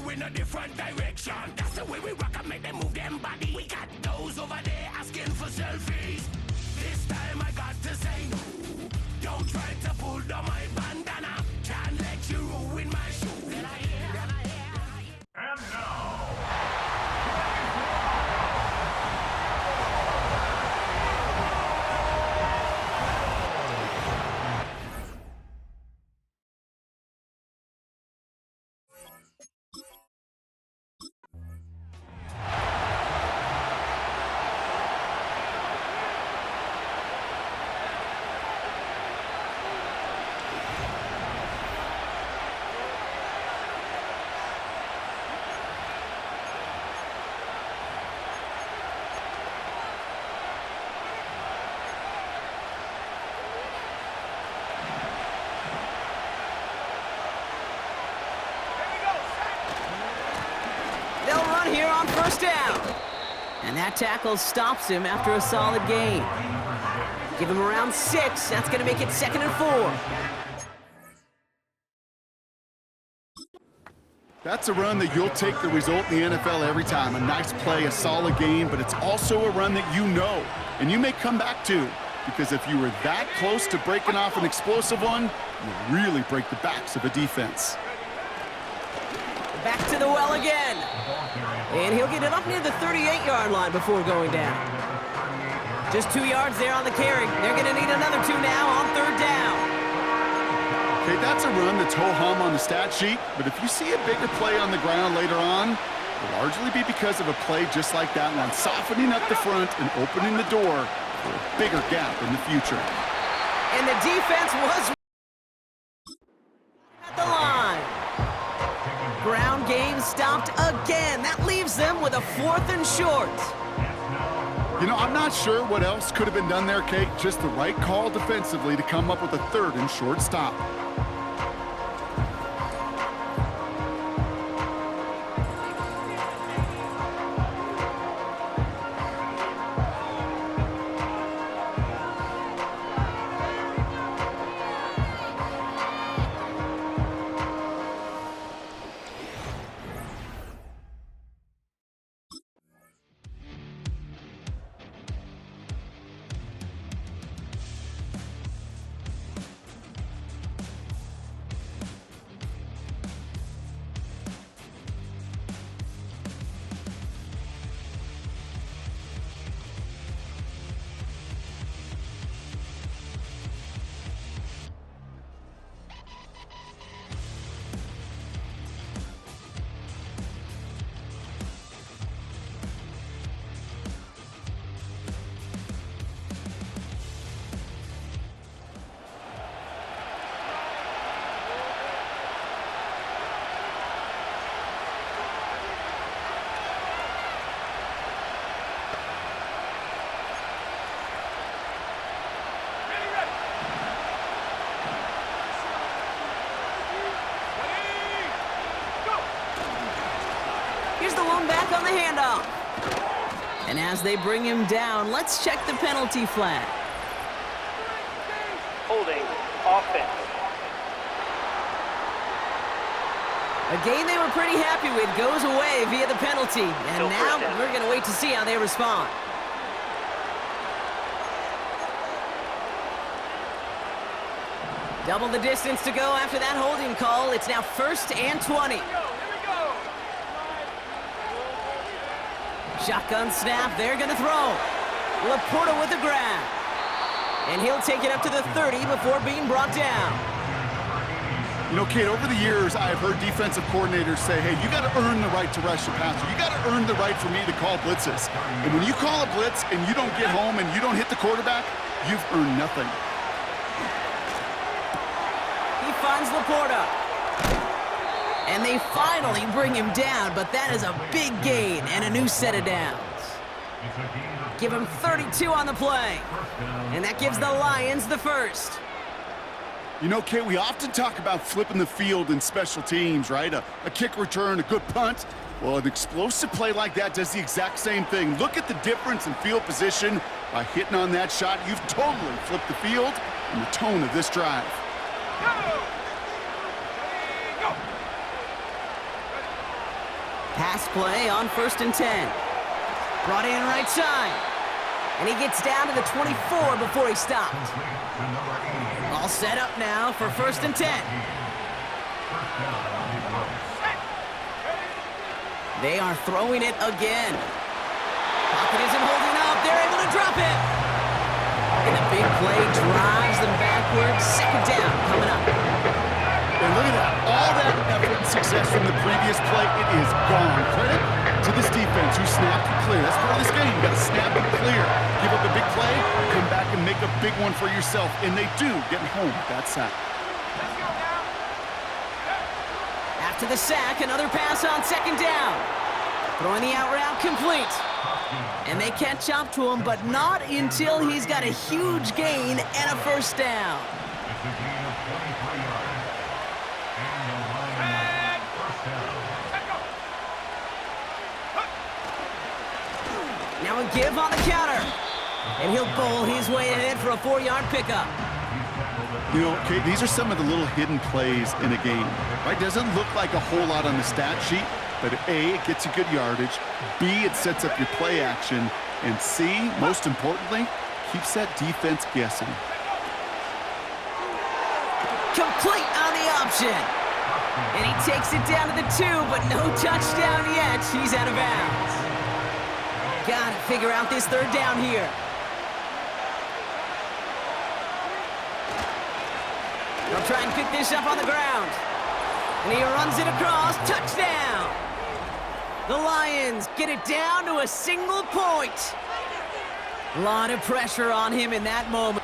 in a different direction. That's the way we rock and make them move them body. We got those over there asking for selfies. This time I got to say no. Don't try to pull down my bandana. Can't let you ruin my shoes. And now, Here on first down. And that tackle stops him after a solid gain. Give him around 6. That's going to make it 2nd and 4. That's a run that you'll take the result in the NFL every time. A nice play, a solid gain, but it's also a run that you know and you may come back to, because if you were that close to breaking off an explosive one, you really break the backs of a defense. Back to the well again. And he'll get it up near the 38-yard line before going down. Just 2 yards there on the carry. They're going to need another 2 now on 3rd down. Okay, that's a run that's ho-hum on the stat sheet, but if you see a bigger play on the ground later on, it'll largely be because of a play just like that one, softening up the front and opening the door for a bigger gap in the future. And the defense was at the line. Ground game stopped again. That leaves them with a 4th and short. You know, I'm not sure what else could have been done there, Kate. Just the right call defensively to come up with a 3rd and short stop. Here's the one back on the handoff. And as they bring him down, let's check the penalty flag. Holding offense. A game they were pretty happy with goes away via the penalty. And now we're going to wait to see how they respond. Double the distance to go after that holding call. It's now 1st and 20. Shotgun snap, they're going to throw. Laporta with the grab. And he'll take it up to the 30 before being brought down. You know, Kate, over the years, I've heard defensive coordinators say, hey, you got to earn the right to rush the passer. You got to earn the right for me to call blitzes. And when you call a blitz and you don't get home and you don't hit the quarterback, you've earned nothing. He finds Laporta. And they finally bring him down, but that is a big gain and a new set of downs. Give him 32 on the play. And that gives the Lions the first. You know, Kate, we often talk about flipping the field in special teams, right? A kick return, a good punt. Well, an explosive play like that does the exact same thing. Look at the difference in field position. By hitting on that shot, you've totally flipped the field and the tone of this drive. Pass play on 1st and 10. Brought in right side. And he gets down to the 24 before he stopped. All set up now for 1st and 10. They are throwing it again. Pocket isn't holding up. They're able to drop it. And the big play drives them backwards. 2nd down coming up. And look at that. All that effort and success from the previous play, it is gone. Credit to this defense who snapped and clear. That's part of this game. You got to snap and clear. Give up a big play, come back and make a big one for yourself. And they do, getting home with that sack. After the sack, another pass on 2nd down. Throwing the out route complete. And they catch up to him, but not until he's got a huge gain and a 1st down. Now a give on the counter. And he'll bowl his way ahead for a 4-yard pickup. You know, Kate, these are some of the little hidden plays in a game. Right? Doesn't look like a whole lot on the stat sheet, but A, it gets you good yardage. B, it sets up your play action. And C, most importantly, keeps that defense guessing. Complete on the option. And he takes it down to the 2, but no touchdown yet. He's out of bounds. Got to figure out this 3rd down here. They'll try and pick this up on the ground. And he runs it across. Touchdown! The Lions get it down to a single point. A lot of pressure on him in that moment.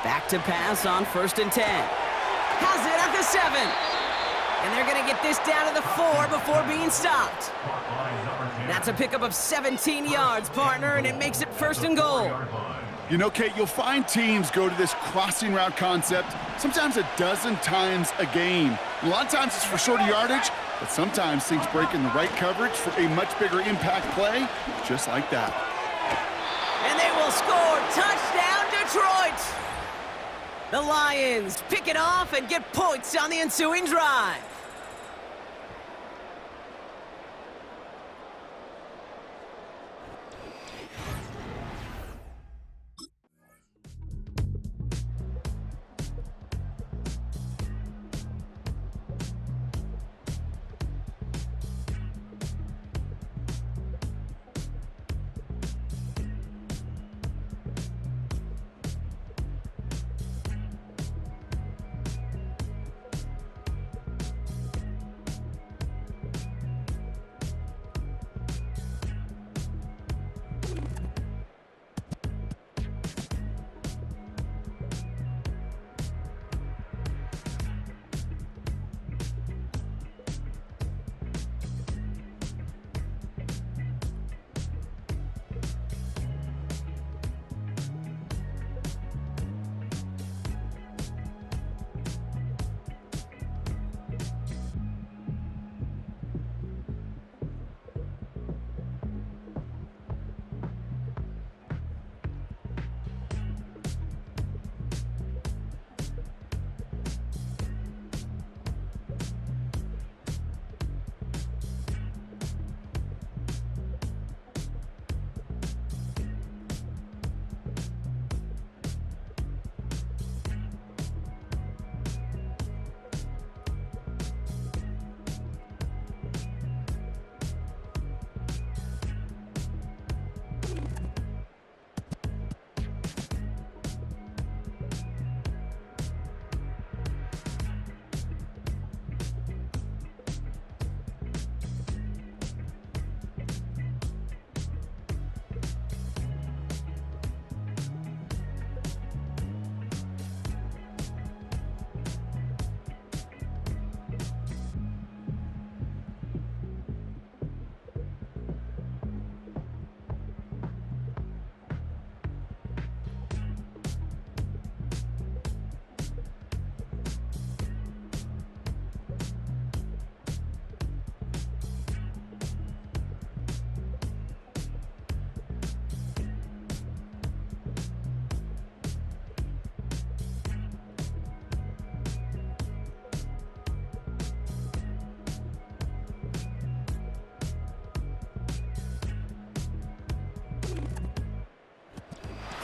Back to pass on 1st and 10. Has it at the 7. And they're going to get this down to the 4 before being stopped. That's a pickup of 17 yards, partner, and it makes it 1st and goal. You know, Kate, you'll find teams go to this crossing route concept sometimes a dozen times a game. A lot of times it's for shorter yardage, but sometimes things break in the right coverage for a much bigger impact play, just like that. And they will score. Touchdown, Detroit! The Lions pick it off and get points on the ensuing drive.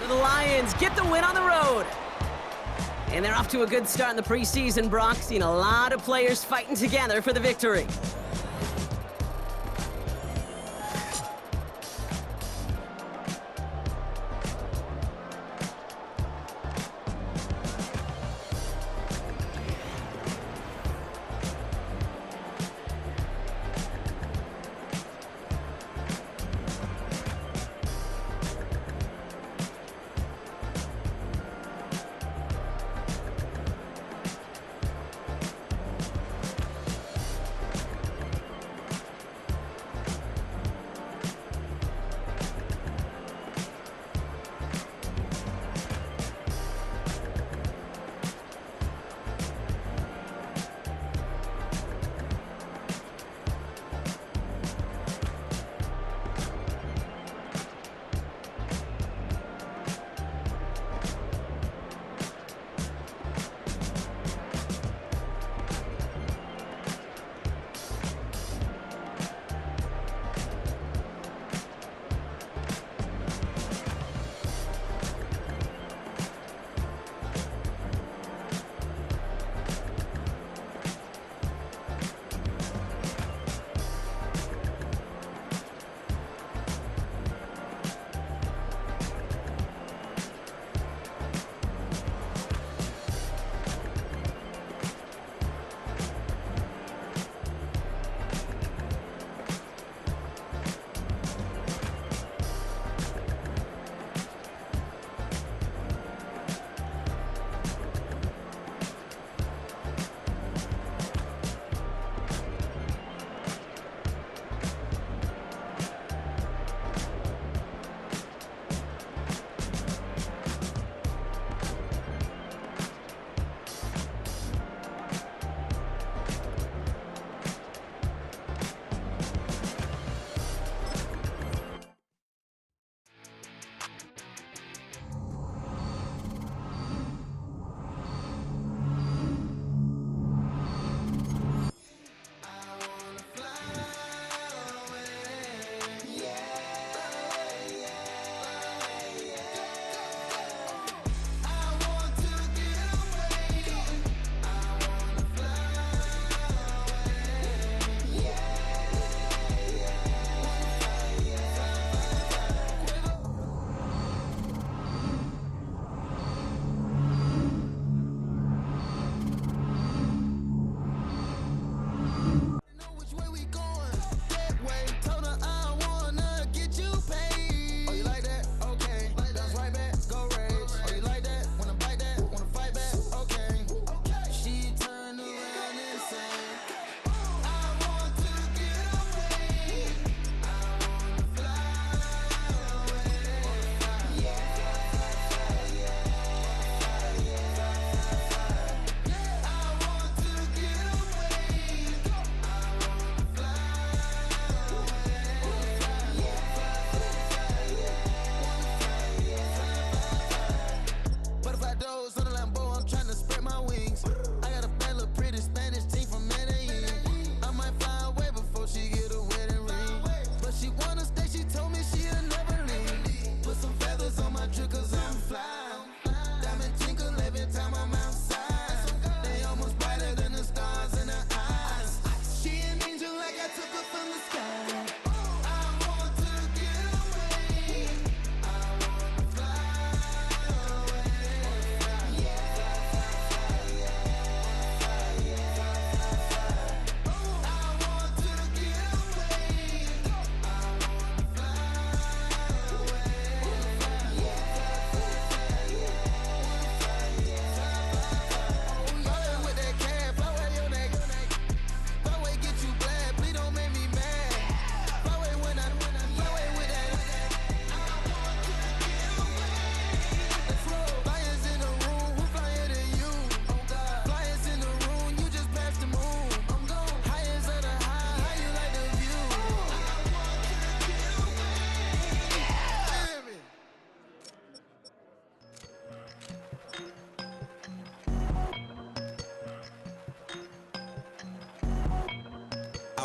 the Lions get the win on the road. And they're off to a good start in the preseason, Brock. Seen a lot of players fighting together for the victory.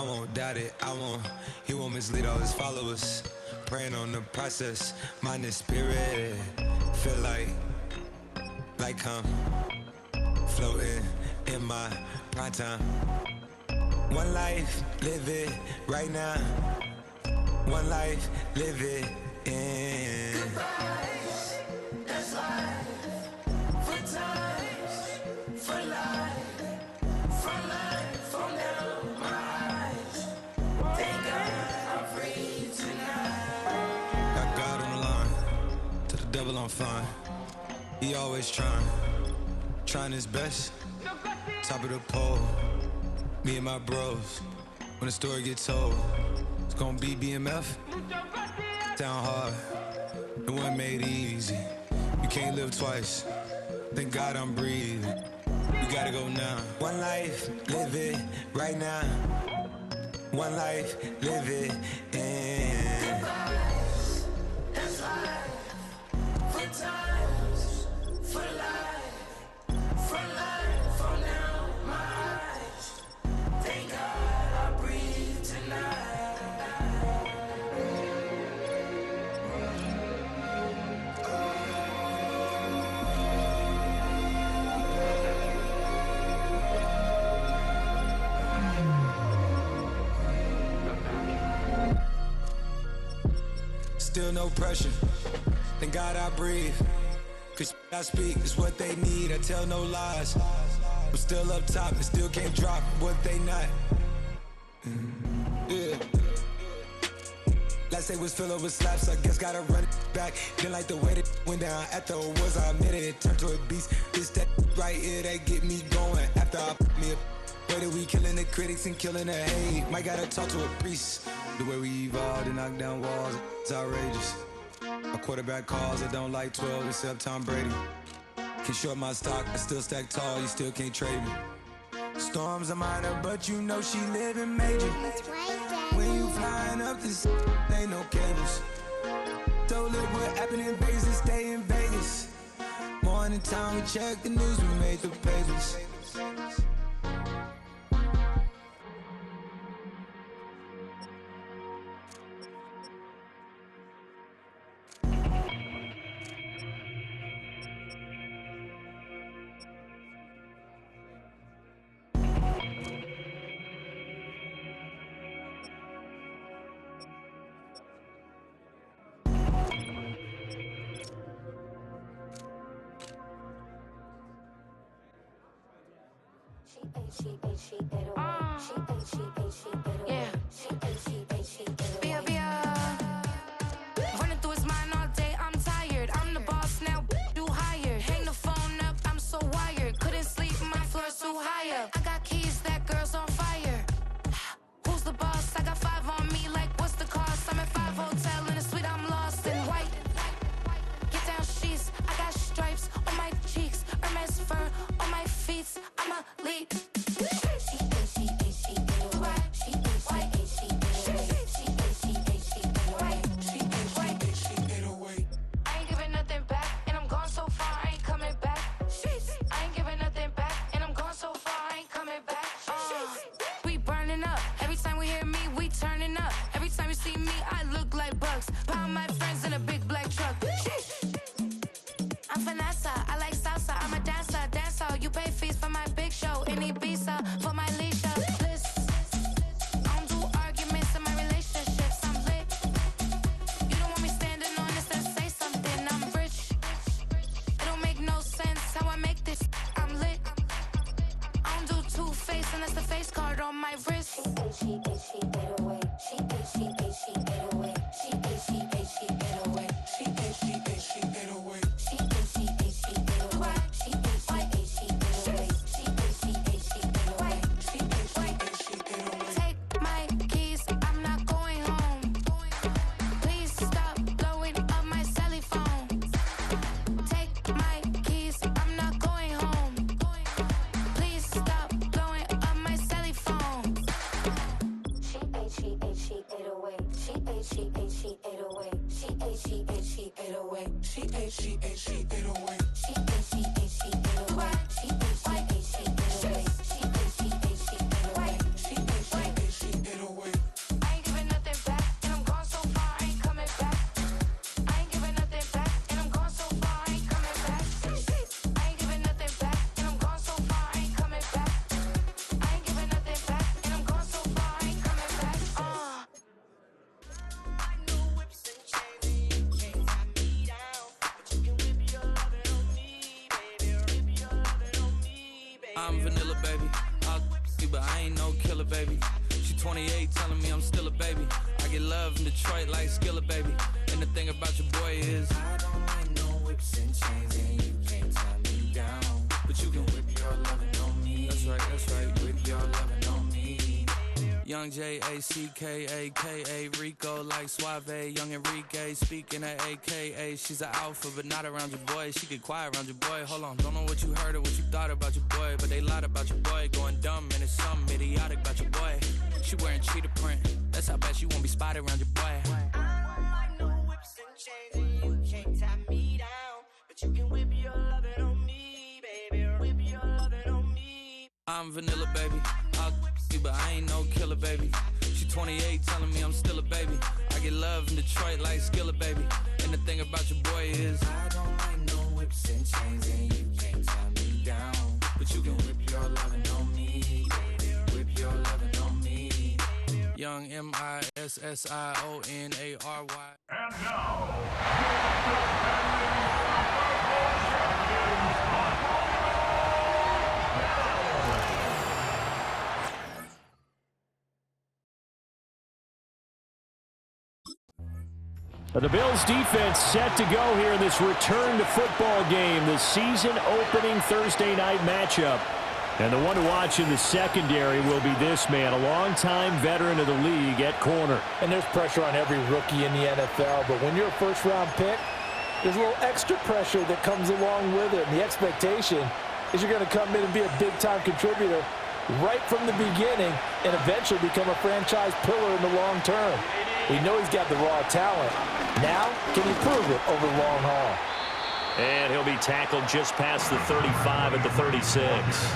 I won't doubt it, he won't mislead all his followers. Praying on the process, mind and spirit. feel like I'm floating in my prime time. One life, live it right now. One life, live it in. Goodbyes, that's life. For times, for life. For life, from down my eyes. Thank God I'm free tonight. Got God on the line, to the devil I'm fine. He always trying his best. Top of the pole, me and my bros. When the story gets told, it's gonna be BMF. Down hard, it wasn't made easy. You can't live twice. Thank God I'm breathing. We gotta go now. One life, live it right now. One life, live it in. Goodbyes, that's life. For times, for life. For life, from down my eyes. Thank God I breathe tonight. Still no pressure. Thank God I breathe. Cause I speak is what they need. I tell no lies. I'm still up top and still can't drop what they not. Yeah. Last day was filled with slaps, I guess gotta run it back. Didn't like the way that went down after it was, I admitted it turned to a beast. This that right here that get me going. After I put me up, way that we killing the critics and killing the hate. Might gotta talk to a priest. The way we evolved and knock down walls, it's outrageous. My quarterback calls, I don't like 12 except Tom Brady. Can short my stock, I still stack tall, you still can't trade me. Storms are minor, but you know she living major. When you flying up this, ain't no cables. Don't look what happened in Vegas and stay in Vegas. Morning time, we check the news, we made the papers. Running through his mind all day, I'm tired. I'm the boss now, you hired. Hang the phone up, I'm so wired. Couldn't sleep, my floor's too high up. I got keys, that girl's on fire. Who's the boss? I got 5 on me, like what's the cost? I'm at 5 hotel in a suite, I'm lost in white. Get down sheets, I got stripes on my cheeks. Hermes fur on my feet, I'm a lead. Pound my friends in a big black truck. I'm Vanessa, I like salsa. I'm a dancer, You pay fees for my big show in Ibiza for my leisure. I don't do arguments in my relationships. I'm lit. You don't want me standing on this, then say something. I'm rich. It don't make no sense how I make this. I'm lit. I don't do two-face unless the face card on my wrist. Vanilla, baby. She 28, telling me I'm still a baby. I get love in Detroit like Skillet, baby. And the thing about your boy is I don't like no whips and chains, and you can't tie me down. But you can whip your lovin' on me. That's right, whip your lovin' on me. Young J-A-C-K-A-K-A, Rico like Suave, young Enrique, speaking at AKA. She's an alpha, but not around your boy. She get quiet around your boy. Hold on, don't know what you heard or what you thought about your boy, but they lied about your boy, going dumb, and it's something idiotic about your boy. She wearing cheetah print, that's how bad she won't be spotted around your boy. I don't like no whips and chains, and you can't tie me down, but you can whip your lovin' on me, baby, whip your lovin' on me. I'm vanilla, baby. I'll you, but I ain't no killer, baby. She 28, telling me I'm still a baby. I get love in Detroit like Skillet, baby. And the thing about your boy is I don't like no whips and chains, and you can't tie me down, but you can whip your lovin' on me, whip your lovin' on me. Young M-I-S-S-I-O-N-A-R-Y. And now, The Bills defense set to go here in this return to football game, the season opening Thursday night matchup. And the one to watch in the secondary will be this man, a longtime veteran of the league at corner. And there's pressure on every rookie in the NFL, but when you're a first-round pick, there's a little extra pressure that comes along with it. And the expectation is you're going to come in and be a big-time contributor right from the beginning and eventually become a franchise pillar in the long term. We know he's got the raw talent. Now, can he prove it over the long haul? And he'll be tackled just past the 35 at the 36.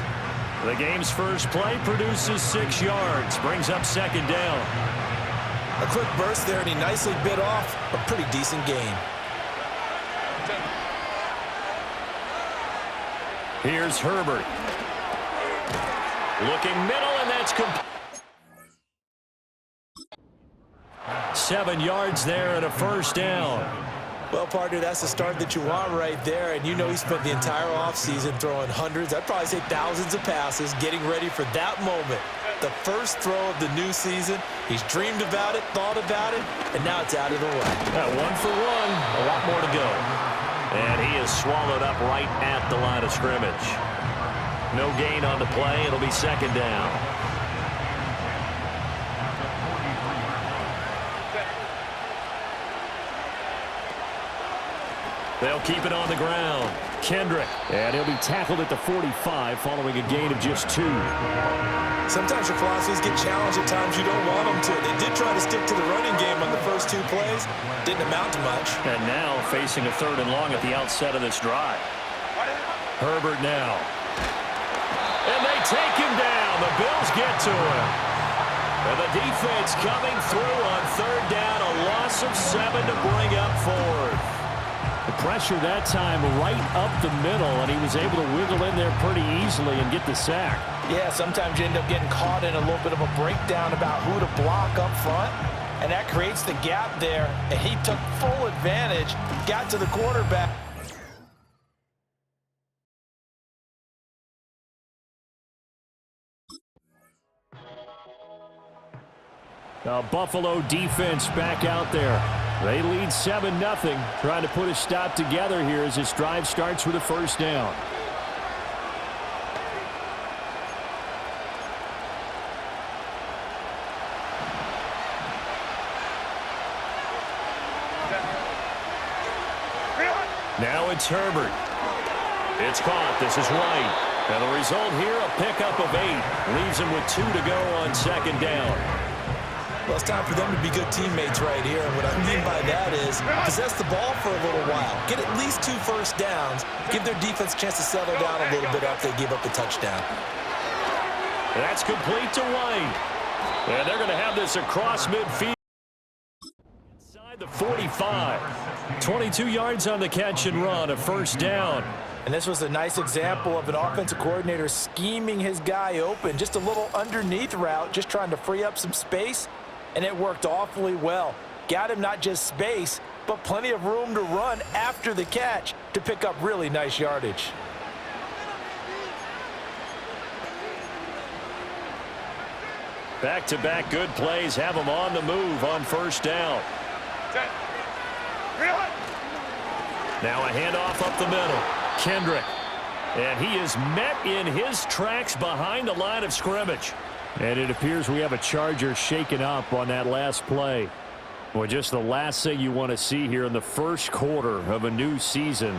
The game's first play produces 6 yards, brings up second down. A quick burst there, and he nicely bit off a pretty decent gain. Here's Herbert. Looking middle, and that's complete. 7 yards there and a first down. Well, partner, that's the start that you want right there, and you know he spent the entire offseason throwing hundreds, I'd probably say thousands of passes, getting ready for that moment. The first throw of the new season. He's dreamed about it, thought about it, and now it's out of the way. 1 for 1, a lot more to go. And he is swallowed up right at the line of scrimmage. No gain on the play. It'll be second down. They'll keep it on the ground. Kendrick. And he'll be tackled at the 45 following a gain of just 2. Sometimes your philosophies get challenged at times you don't want them to. They did try to stick to the running game on the first 2 plays. Didn't amount to much. And now facing a 3rd and long at the outset of this drive. Herbert now. And they take him down. The Bills get to him. And the defense coming through on 3rd down. A loss of 7 to bring up 4th. The pressure that time right up the middle, and he was able to wiggle in there pretty easily and get the sack. Yeah, sometimes you end up getting caught in a little bit of a breakdown about who to block up front, and that creates the gap there, and he took full advantage, got to the quarterback. The Buffalo defense back out there. They lead 7-0, trying to put a stop together here as this drive starts with a first down. Now it's Herbert. It's caught. This is White. And the result here, a pickup of 8. Leaves him with 2 to go on second down. Well, it's time for them to be good teammates right here. And what I mean by that is possess the ball for a little while. Get at least 2 first downs. Give their defense a chance to settle down a little bit after they give up the touchdown. That's complete to White. And they're going to have this across midfield. Inside the 45. 22 yards on the catch and run, a first down. And this was a nice example of an offensive coordinator scheming his guy open. Just a little underneath route, just trying to free up some space. And it worked awfully well. Got him not just space, but plenty of room to run after the catch to pick up really nice yardage. Back-to-back good plays have them on the move on first down. Now a handoff up the middle. Kendrick. And he is met in his tracks behind the line of scrimmage. And it appears we have a Charger shaken up on that last play. Well, just the last thing you want to see here in the first quarter of a new season.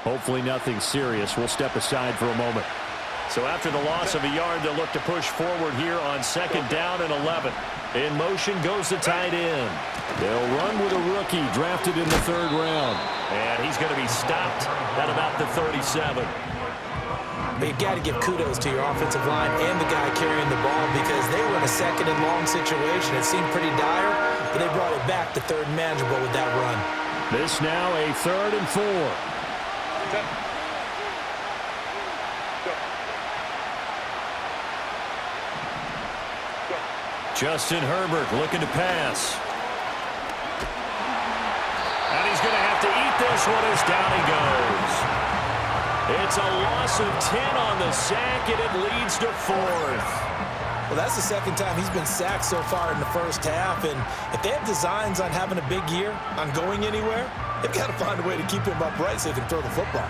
Hopefully nothing serious. We'll step aside for a moment. So after the loss of a yard, they'll look to push forward here on second down and 11. In motion goes the tight end. They'll run with a rookie drafted in the 3rd round. And he's going to be stopped at about the 37. But you got to give kudos to your offensive line and the guy carrying the ball because they were in a 2nd and long situation. It seemed pretty dire, but they brought it back to 3rd and manageable with that run. This now a 3rd and 4. Justin Herbert looking to pass. And he's going to have to eat this one as down he goes. It's a loss of 10 on the sack, and it leads to 4th. Well, that's the 2nd time he's been sacked so far in the first half, and if they have designs on having a big year, on going anywhere, they've got to find a way to keep him upright so they can throw the football.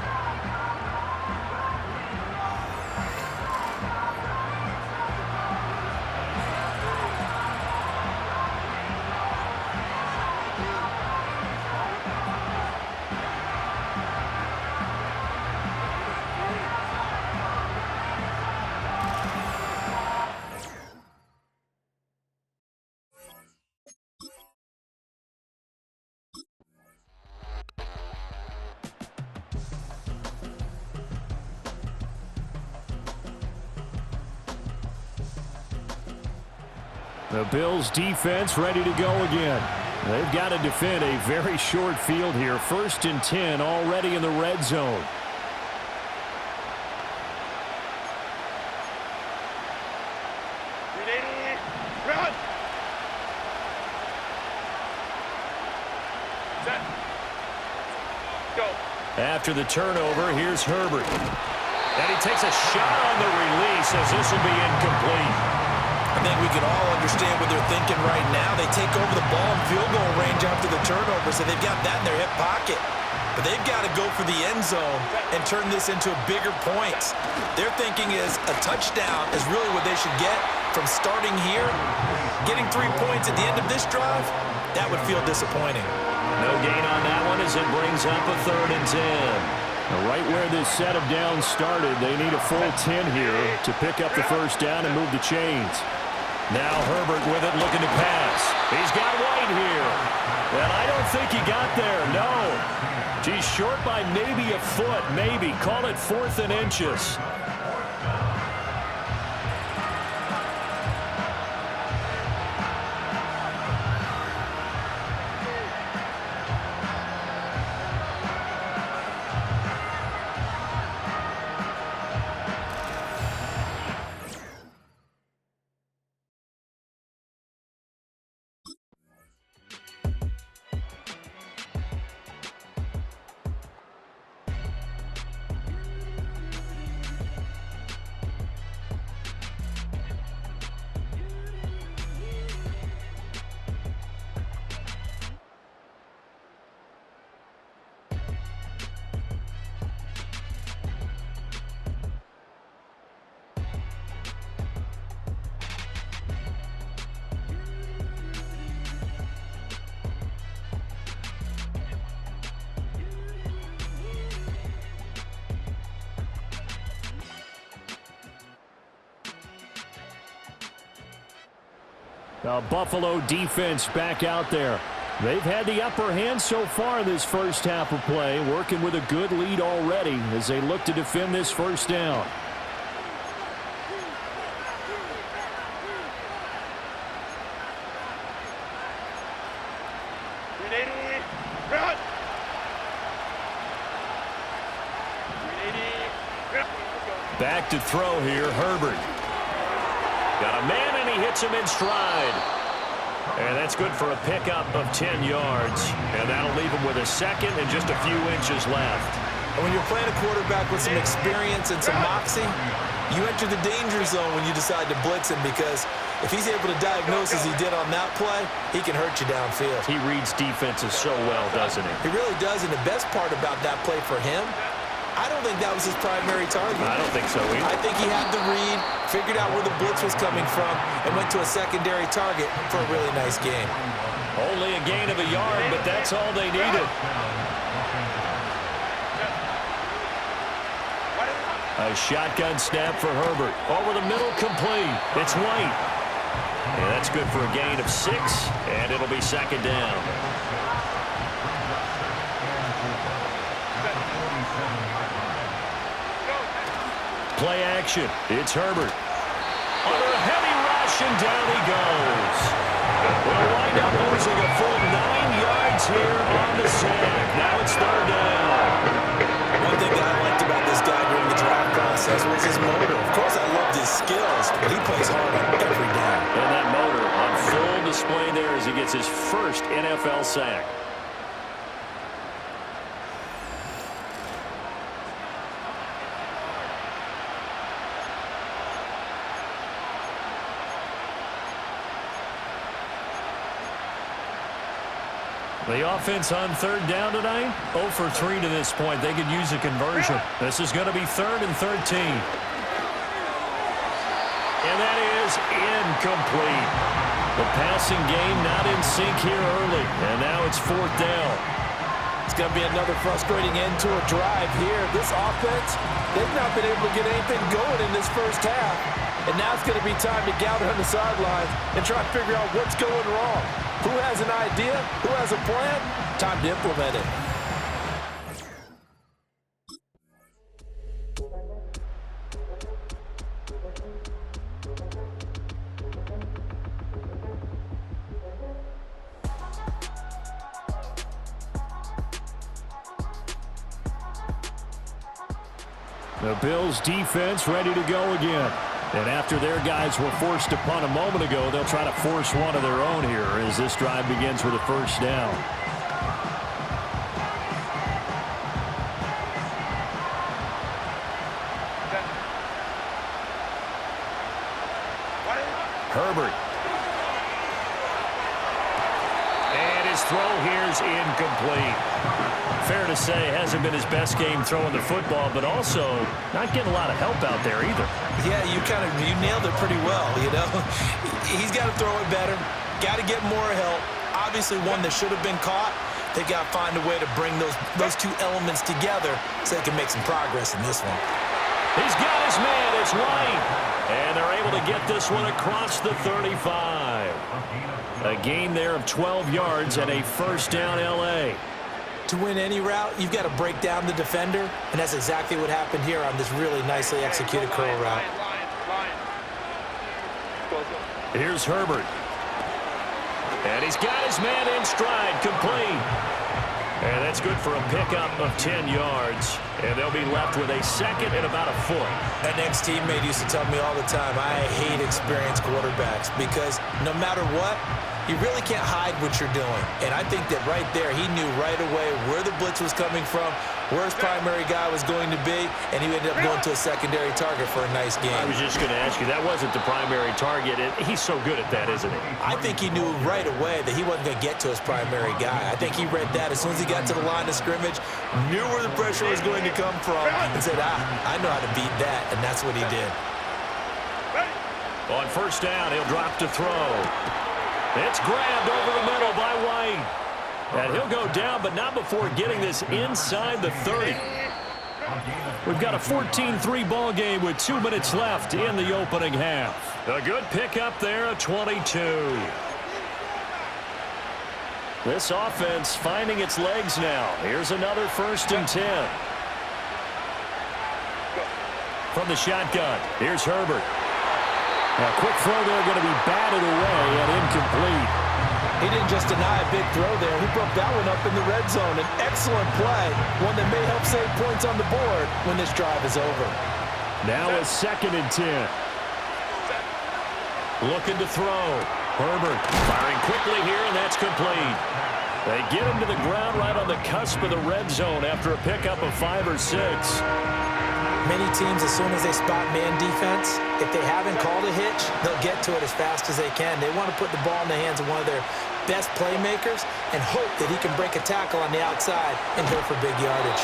The Bills defense ready to go again. They've got to defend a very short field here. 1st and 10 already in the red zone. Run! Set. Go. After the turnover, here's Herbert. And he takes a shot on the release as this will be incomplete. I think we can all understand what they're thinking right now. They take over the ball in field goal range after the turnover, so they've got that in their hip pocket. But they've got to go for the end zone and turn this into bigger points. Their thinking is a touchdown is really what they should get from starting here. Getting 3 points at the end of this drive, that would feel disappointing. No gain on that one as it brings up a 3rd and 10. Right where this set of downs started, they need a full 10 here to pick up the first down and move the chains. Now Herbert with it looking to pass. He's got White here. And I don't think he got there, no. He's short by maybe a foot, maybe. Call it 4th and inches. The Buffalo defense back out there. They've had the upper hand so far in this first half of play, working with a good lead already as they look to defend this first down. Back to throw here, Herbert. Got a man, and he hits him in stride. And that's good for a pickup of 10 yards. And that'll leave him with a second and just a few inches left. And when you're playing a quarterback with some experience and some moxie, you enter the danger zone when you decide to blitz him, because If he's able to diagnose as he did on that play, he can hurt you downfield. He reads defenses so well, doesn't he? He really does, and the best part about that play for him, I don't think that was his primary target. I don't think so either. I think he had the read, figured out where the blitz was coming from, and went to a secondary target for a really nice gain. Only a gain of a yard, but that's all they needed. A shotgun snap for Herbert. Over the middle, complete. It's White. And that's good for a gain of 6, and it'll be second down. Play action. It's Herbert. Under a heavy rush, and down he goes. We'll wind up losing a full 9 yards here on the sack. Now it's third down. One thing that I liked about this guy during the draft process was his motor. Of course, I loved his skills, but he plays hard on every down. And that motor on full display there as he gets his first NFL sack. The offense on third down tonight, 0 for 3 to this point. They could use a conversion. This is going to be 3rd and 13. And that is incomplete. The passing game not in sync here early. And now it's 4th down. It's going to be another frustrating end to a drive here. This offense, they've not been able to get anything going in this first half. And now it's going to be time to gather on the sidelines and try to figure out what's going wrong. Who has an idea? Who has a plan? Time to implement it. The Bills defense ready to go again. And after their guys were forced to punt a moment ago, they'll try to force one of their own here as this drive begins with a first down. Herbert. And his throw here is incomplete. Fair to say, hasn't been his best game throwing the football, but also not getting a lot of help out there either. Yeah, you nailed it pretty well, you know. He's got to throw it better, got to get more help. Obviously one that should have been caught. They got to find a way to bring those two elements together so they can make some progress in this one. He's got his man, it's White. And they're able to get this one across the 35. A gain there of 12 yards and a first down L.A. To win any route, you've got to break down the defender, and that's exactly what happened here on this really nicely executed curl route. Here's Herbert. And he's got his man in stride, complete. And that's good for a pickup of 10 yards. And they'll be left with a second and about a foot. That next teammate used to tell me all the time, I hate experienced quarterbacks because no matter what, you really can't hide what you're doing. And I think that right there, he knew right away where the blitz was coming from, where his primary guy was going to be, and he ended up going to a secondary target for a nice game. I was just going to ask you, that wasn't the primary target. He's so good at that, isn't he? I think he knew right away that he wasn't going to get to his primary guy. I think he read that as soon as he got to the line of scrimmage, knew where the pressure was going to come from, and said, I know how to beat that, and that's what he did. On first down, he'll drop to throw. It's grabbed over the middle by White. And he'll go down, but not before getting this inside the 30. We've got a 14-3 ball game with 2 minutes left in the opening half. A good pickup there, a 22. This offense finding its legs now. Here's another 1st and 10. From the shotgun, here's Herbert. A quick throw there going to be batted away and incomplete. He didn't just deny a big throw there. He broke that one up in the red zone. An excellent play, one that may help save points on the board when this drive is over. Now a 2nd and 10. Looking to throw. Herbert firing quickly here, and that's complete. They get him to the ground right on the cusp of the red zone after a pickup of 5 or 6. Many teams, as soon as they spot man defense, if they haven't called a hitch, they'll get to it as fast as they can. They want to put the ball in the hands of one of their best playmakers and hope that he can break a tackle on the outside and go for big yardage.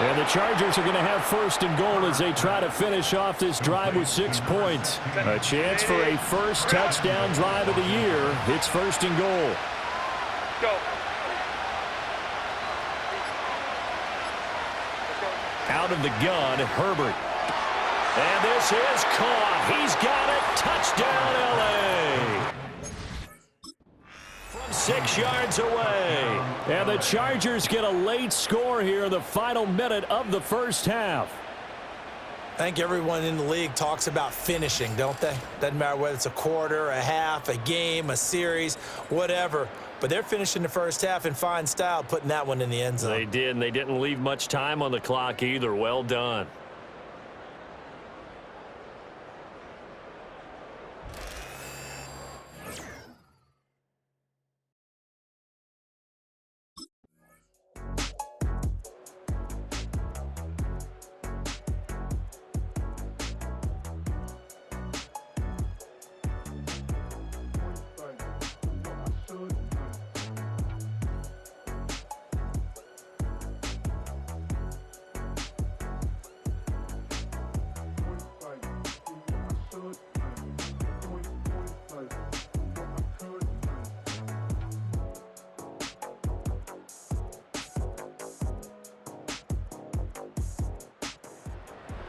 And the Chargers are going to have first and goal as they try to finish off this drive with 6 points. A chance for a first touchdown drive of the year. It's first and goal. Go. Out of the gun, Herbert. And this is caught. He's got it. Touchdown, L.A. From 6 yards away. And the Chargers get a late score here in the final minute of the first half. I think everyone in the league talks about finishing, don't they? Doesn't matter whether it's a quarter, a half, a game, a series, whatever. But they're finishing the first half in fine style, putting that one in the end zone. They did, and they didn't leave much time on the clock either. Well done.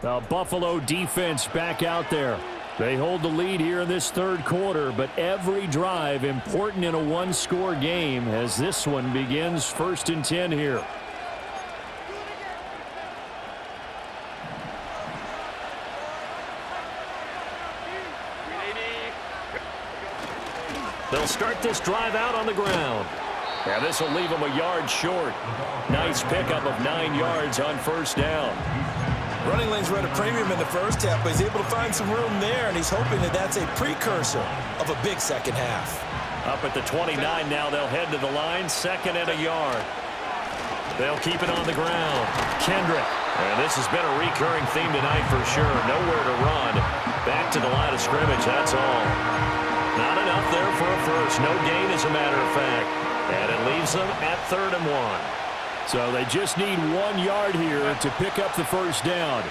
The Buffalo defense back out there. They hold the lead here in this third quarter, but every drive important in a one-score game as this one begins 1st and 10 here. They'll start this drive out on the ground. And this will leave them a yard short. Nice pickup of 9 yards on first down. Running lanes were at a premium in the first half, but he's able to find some room there, and he's hoping that that's a precursor of a big second half. Up at the 29 now, they'll head to the line, 2nd and a yard. They'll keep it on the ground. Kendrick. And this has been a recurring theme tonight for sure. Nowhere to run. Back to the line of scrimmage, that's all. Not enough there for a first. No gain, as a matter of fact. And it leaves them at 3rd and 1. So they just need 1 yard here to pick up the first down.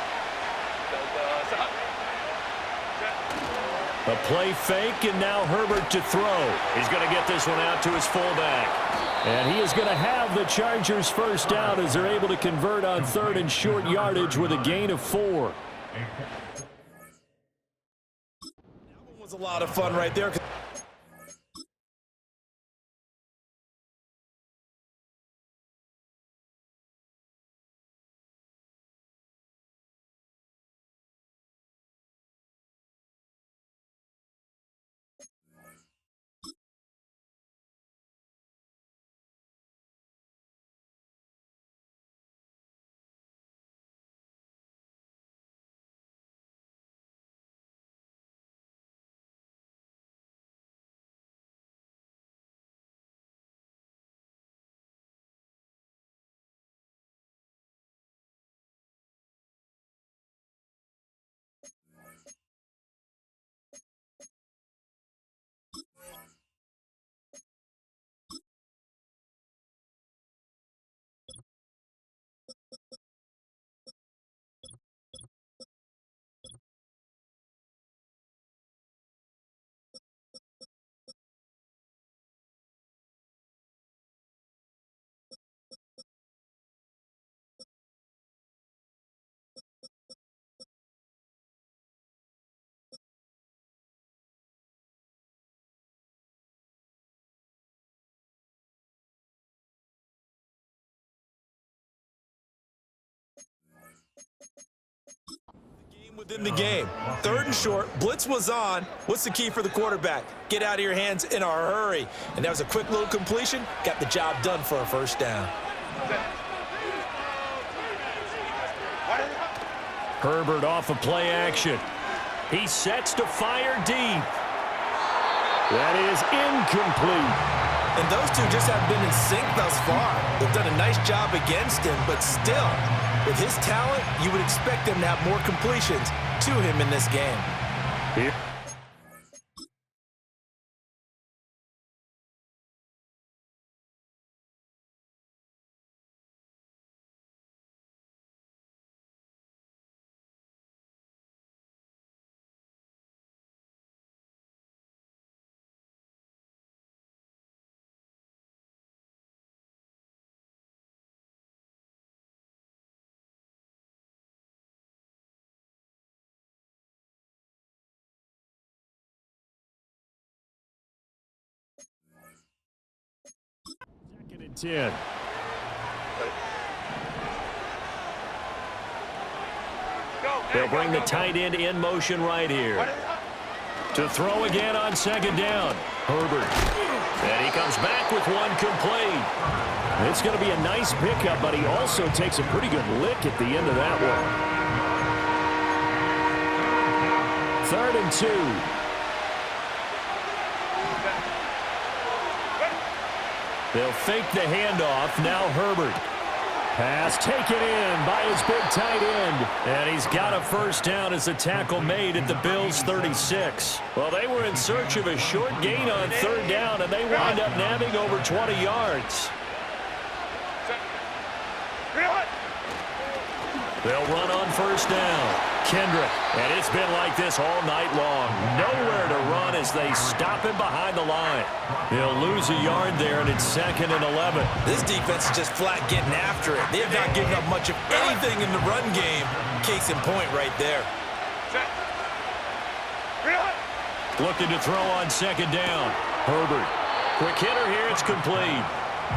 A play fake, and now Herbert to throw. He's going to get this one out to his fullback. And he is going to have the Chargers first down as they're able to convert on 3rd and short yardage with a gain of 4. That one was a lot of fun right there. Within the game. 3rd and short. Blitz was on. What's the key for the quarterback? Get out of your hands in a hurry. And that was a quick little completion. Got the job done for a first down. Herbert off of play action. He sets to fire deep. That is incomplete. And those two just haven't been in sync thus far. They've done a nice job against him, but still, with his talent, you would expect him to have more completions to him in this game. Here. Second and 10. They'll bring the tight end in motion right here. To throw again on second down. Herbert. And he comes back with one complete. It's going to be a nice pickup, but he also takes a pretty good lick at the end of that one. Third and 2. They'll fake the handoff. Now Herbert. Pass taken in by his big tight end. And he's got a first down as the tackle made at the Bills' 36. Well, they were in search of a short gain on third down, and they wind up nabbing over 20 yards. They'll run on first down. Kendrick. And it's been like this all night long. Nowhere to run as they stop him behind the line. He'll lose a yard there, and it's second and 11. This defense is just flat getting after it. They have not given up much of anything in the run game. Case in point right there. Looking to throw on second down. Herbert. Quick hitter here. It's complete.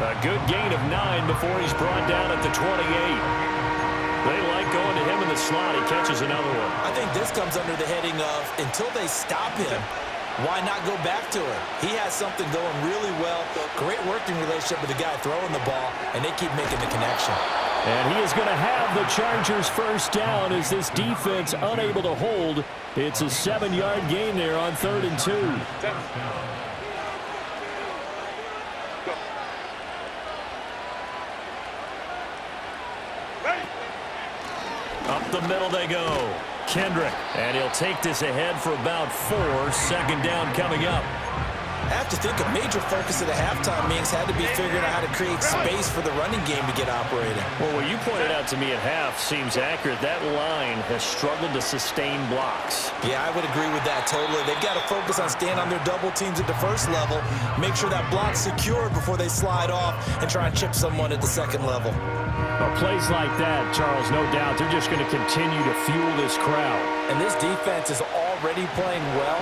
A good gain of 9 before he's brought down at the 28. They like going to him in the slot. He catches another one. I think this comes under the heading of until they stop him, why not go back to him? He has something going really well. Great working relationship with the guy throwing the ball, and they keep making the connection. And he is going to have the Chargers first down as this defense unable to hold. It's a 7-yard gain there on 3rd and 2. Up the middle they go. Kendrick. And he'll take this ahead for about 4. Second down coming up. I have to think a major focus of the halftime meetings had to be figuring out how to create space for the running game to get operating. Well, what you pointed out to me at half seems accurate. That line has struggled to sustain blocks. Yeah, I would agree with that totally. They've got to focus on staying on their double teams at the first level, make sure that block's secured before they slide off and try and chip someone at the second level. Well, plays like that, Charles, no doubt, they're just going to continue to fuel this crowd. And this defense is already playing well,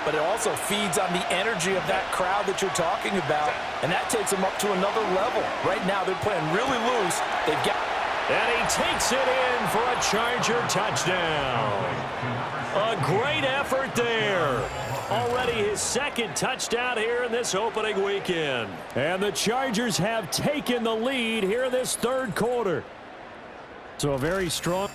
but it also feeds on the energy of that crowd that you're talking about, and that takes them up to another level. Right now, they're playing really loose. They've got... And he takes it in for a Charger touchdown. A great effort there. Already his second touchdown here in this opening weekend. And the Chargers have taken the lead here in this third quarter. So a very strong...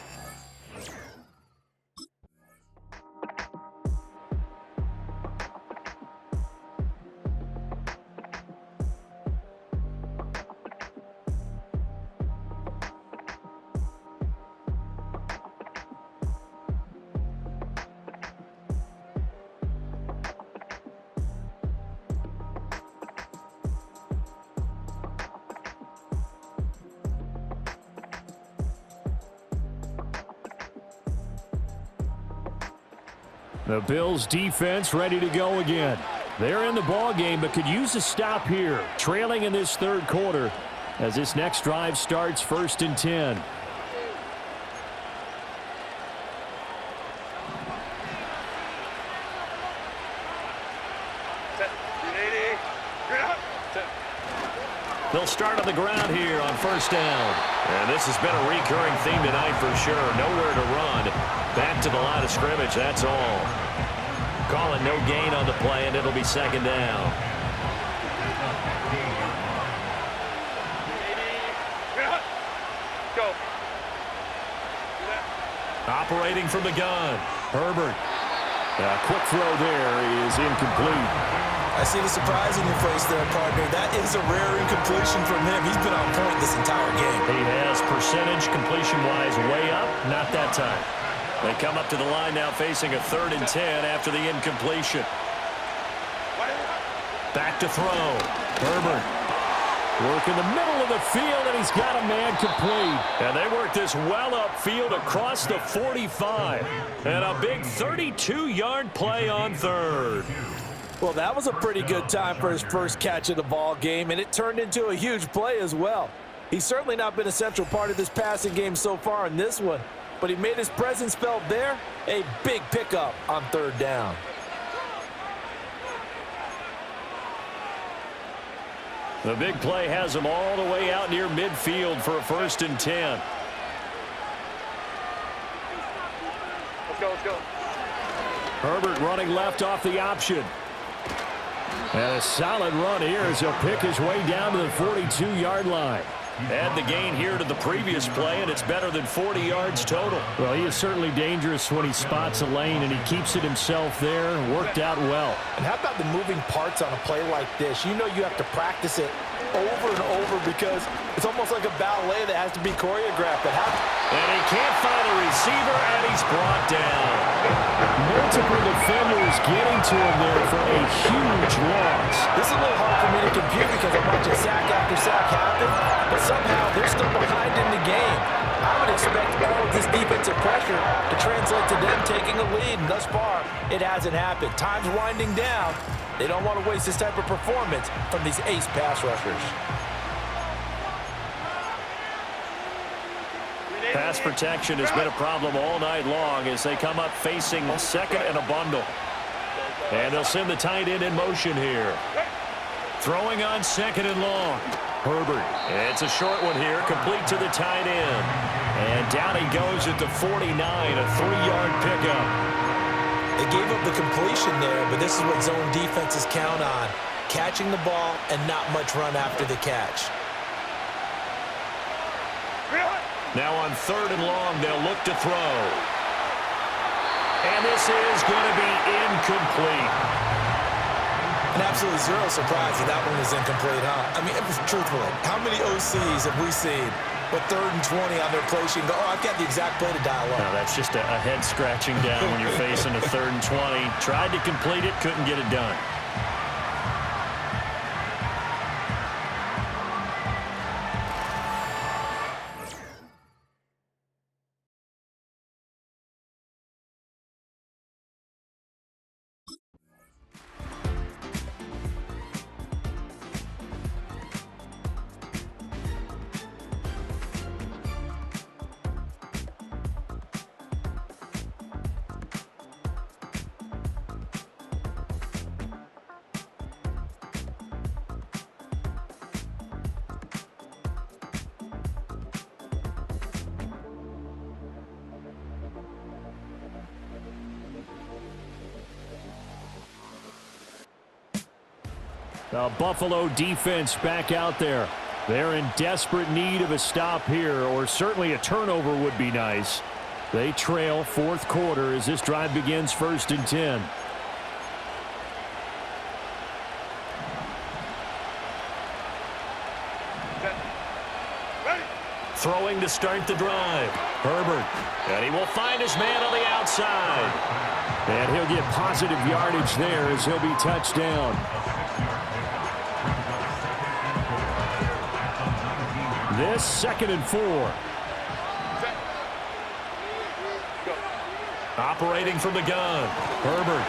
The Bills defense ready to go again. They're in the ball game, but could use a stop here. Trailing in this third quarter as this next drive starts 1st and 10. They'll start on the ground here on 1st down. And this has been a recurring theme tonight for sure. Nowhere to run. Back to the line of scrimmage, that's all. Calling no gain on the play, and it'll be 2nd down. Go. Operating from the gun. Herbert. A quick throw there is incomplete. I see the surprise in your face there, partner. That is a rare incompletion from him. He's been on point this entire game. He has percentage completion-wise way up. Not that time. They come up to the line now facing a 3rd and 10 after the incompletion. Back to throw. Herbert. Work in the middle of the field, and he's got a man complete. And they work this well upfield across the 45. And a big 32-yard play on 3rd. Well, that was a pretty good time for his first catch of the ball game, and it turned into a huge play as well. He's certainly not been a central part of this passing game so far in this one, but he made his presence felt there. A big pickup on 3rd down. The big play has him all the way out near midfield for a 1st and 10. Let's go, let's go. Herbert running left off the option. And a solid run here as he'll pick his way down to the 42-yard line. Add the gain here to the previous play, and it's better than 40 yards total. Well, he is certainly dangerous when he spots a lane, and he keeps it himself there. Worked out well. And how about the moving parts on a play like this? You know you have to practice it over and over because it's almost like a ballet that has to be choreographed. And he can't find a receiver, and he's brought down. Multiple defenders getting to him there for a huge loss. This is a little hard for me to compute because I'm watching sack after sack happen, but somehow they're still behind in the game. I would expect all of this defensive pressure to translate to them taking a lead, and thus far, it hasn't happened. Time's winding down. They don't want to waste this type of performance from these ace pass rushers. Pass protection has been a problem all night long as they come up facing 2nd and a bundle. And they'll send the tight end in motion here. Throwing on 2nd and long. Herbert. It's a short one here, complete to the tight end. And down he goes at the 49, a 3-yard pickup. They gave up the completion there, but this is what zone defenses count on. Catching the ball and not much run after the catch. Now on 3rd and long, they'll look to throw. And this is going to be incomplete. And absolutely zero surprise that one was incomplete, huh? I mean, truthfully, how many OCs have we seen with 3rd and 20 on their play sheet and go, oh, I've got the exact play to dial up? No, that's just a head scratching down when you're facing a 3rd and 20. Tried to complete it, couldn't get it done. The Buffalo defense back out there. They're in desperate need of a stop here, or certainly a turnover would be nice. They trail 4th quarter as this drive begins 1st and 10. Throwing to start the drive. Herbert. And he will find his man on the outside. And he'll get positive yardage there as he'll be touched down. This 2nd and 4. Operating from the gun. Herbert.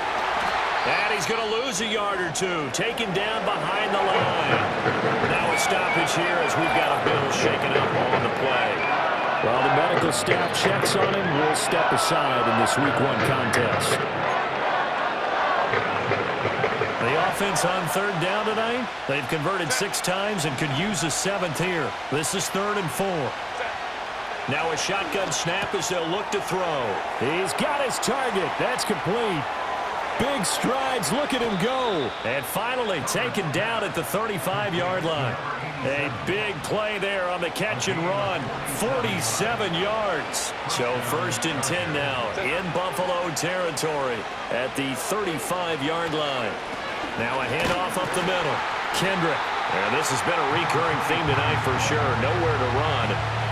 And he's going to lose a yard or two. Taken down behind the line. Now a stoppage here as we've got a bill shaken up on the play. While the medical staff checks on him, we'll step aside in this Week 1 contest. The offense on 3rd down tonight, they've converted 6 times and could use a 7th here. This is 3rd and 4. Now a shotgun snap as they'll look to throw. He's got his target. That's complete. Big strides. Look at him go. And finally taken down at the 35-yard line. A big play there on the catch and run. 47 yards. So 1st and 10 now in Buffalo territory at the 35-yard line. Now a handoff up the middle. Kendrick. And this has been a recurring theme tonight for sure. Nowhere to run.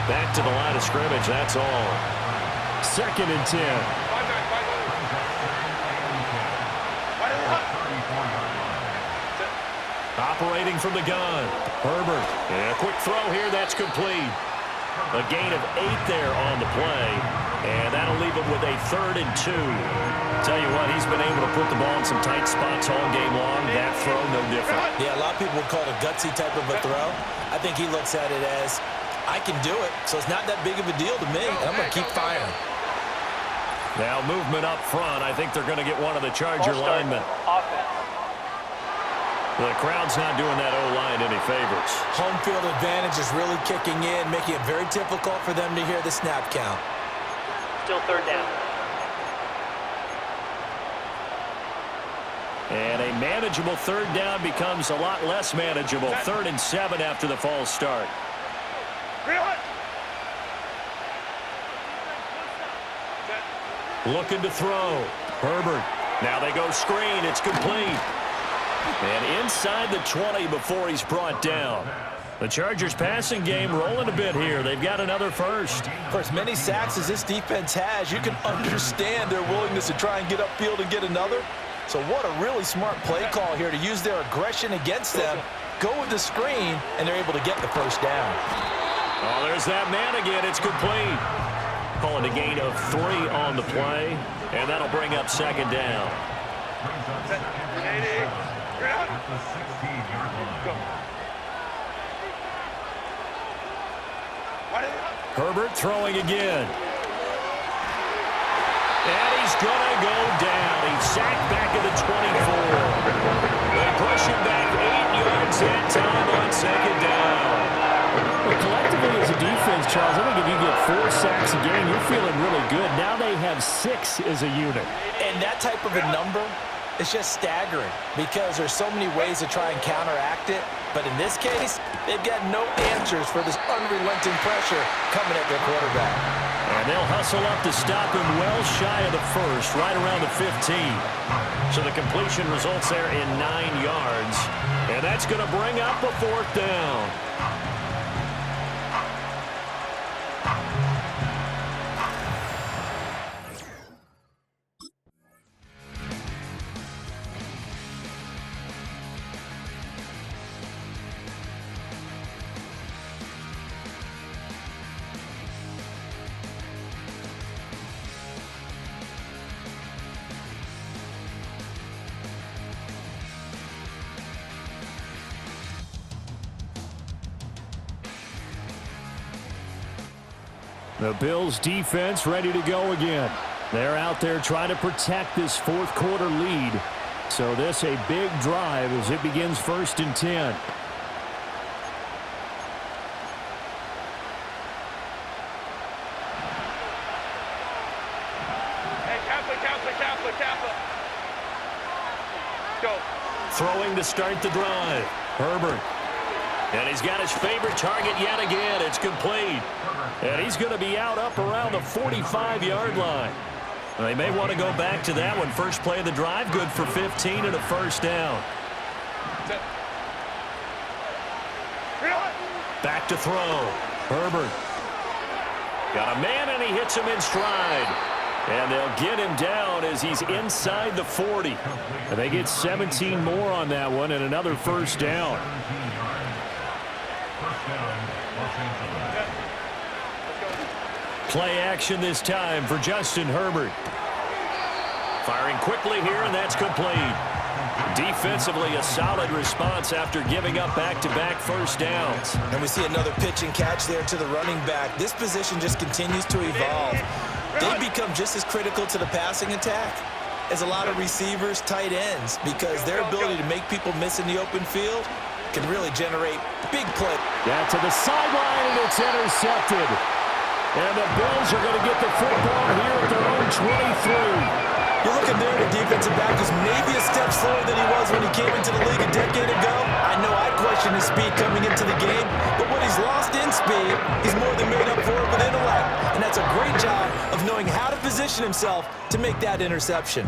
Back to the line of scrimmage, that's all. 2nd and 10. Operating from the gun. Herbert. And a quick throw here, that's complete. A gain of 8 there on the play. And that'll leave him with a 3rd and 2. Tell you what, he's been able to put the ball in some tight spots all game long. That throw, no different. Yeah, a lot of people would call it a gutsy type of a throw. I think he looks at it as, I can do it, so it's not that big of a deal to me, and I'm going to keep firing. Now movement up front. I think they're going to get one of the Charger linemen. The crowd's not doing that O-line any favors. Home field advantage is really kicking in, making it very difficult for them to hear the snap count. Still 3rd down. And a manageable 3rd down becomes a lot less manageable. 3rd and 7 after the false start. Looking to throw. Herbert. Now they go screen. It's complete. And inside the 20 before he's brought down. The Chargers passing game rolling a bit here. They've got another first. For as many sacks as this defense has, you can understand their willingness to try and get upfield and get another. So what a really smart play call here to use their aggression against them. Go with the screen, and they're able to get the first down. Oh, there's that man again. It's complete. Calling a gain of 3 on the play, and that'll bring up 2nd down. Herbert throwing again. And he's going to go down. He's sacked back at the 24. They push him back 8 yards that time on 2nd down. Well, collectively as a defense, Charles, I think if you get 4 sacks a game, you're feeling really good. Now they have 6 as a unit. And that type of a number is just staggering because there's so many ways to try and counteract it. But in this case, they've got no answers for this unrelenting pressure coming at their quarterback. And they'll hustle up to stop him well shy of the first, right around the 15. So the completion results there in 9 yards. And that's going to bring up a 4th down. The Bills defense ready to go again. They're out there trying to protect this 4th quarter lead. So this a big drive as it begins 1st and 10. Hey, Kappa. Go. Throwing to start the drive. Herbert. And he's got his favorite target yet again. It's complete. And he's going to be out up around the 45-yard line. They may want to go back to that one. First play of the drive, good for 15 and a 1st down. Back to throw. Herbert. Got a man, and he hits him in stride. And they'll get him down as he's inside the 40. And they get 17 more on that one and another 1st down. Play action this time for Justin Herbert. Firing quickly here, and that's complete. Defensively, a solid response after giving up back-to-back 1st downs. And we see another pitch and catch there to the running back. This position just continues to evolve. They become just as critical to the passing attack as a lot of receivers, tight ends, because their ability to make people miss in the open field can really generate big play. Yeah, to the sideline, and it's intercepted. And the Bills are going to get the football here at their own 23. You're looking there at a defensive back who's maybe a step slower than he was when he came into the league a decade ago. I know I questioned his speed coming into the game, but what he's lost in speed, he's more than made up for it with intellect. And that's a great job of knowing how to position himself to make that interception.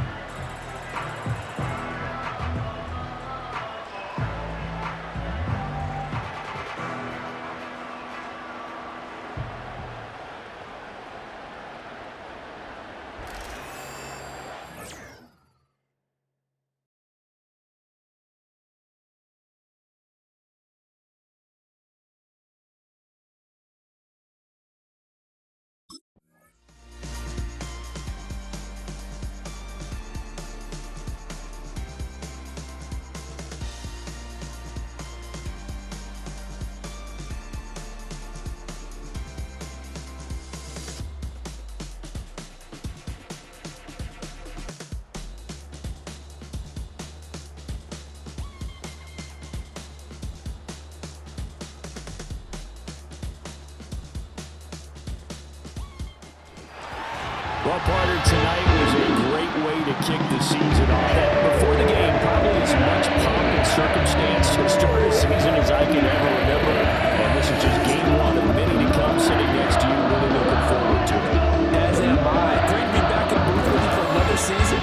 Well, partner, tonight was a great way to kick the season off. Before the game, probably as much pomp and circumstance to start a season as I can ever remember. And this is just game one of many to come. Sitting next to you, really looking forward to it. As am I. Great to be back in the booth with you for another season.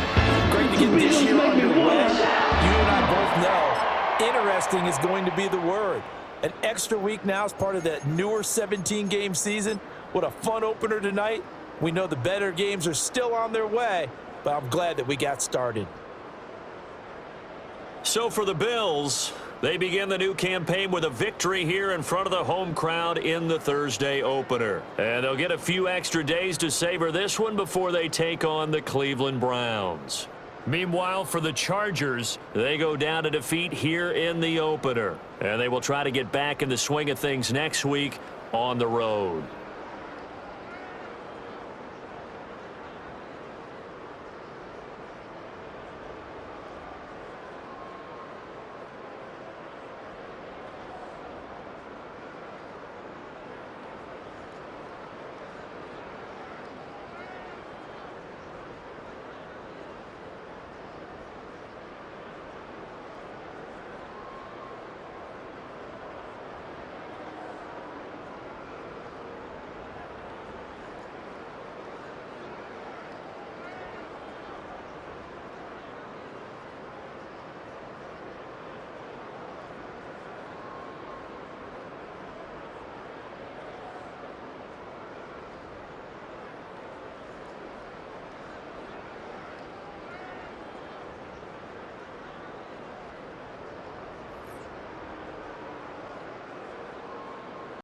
Great to get this year underway. You and I both know interesting is going to be the word. An extra week now as part of that newer 17-game season. What a fun opener tonight. We know the better games are still on their way, but I'm glad that we got started. So for the Bills, they begin the new campaign with a victory here in front of the home crowd in the Thursday opener. And they'll get a few extra days to savor this one before they take on the Cleveland Browns. Meanwhile, for the Chargers, they go down to defeat here in the opener. And they will try to get back in the swing of things next week on the road.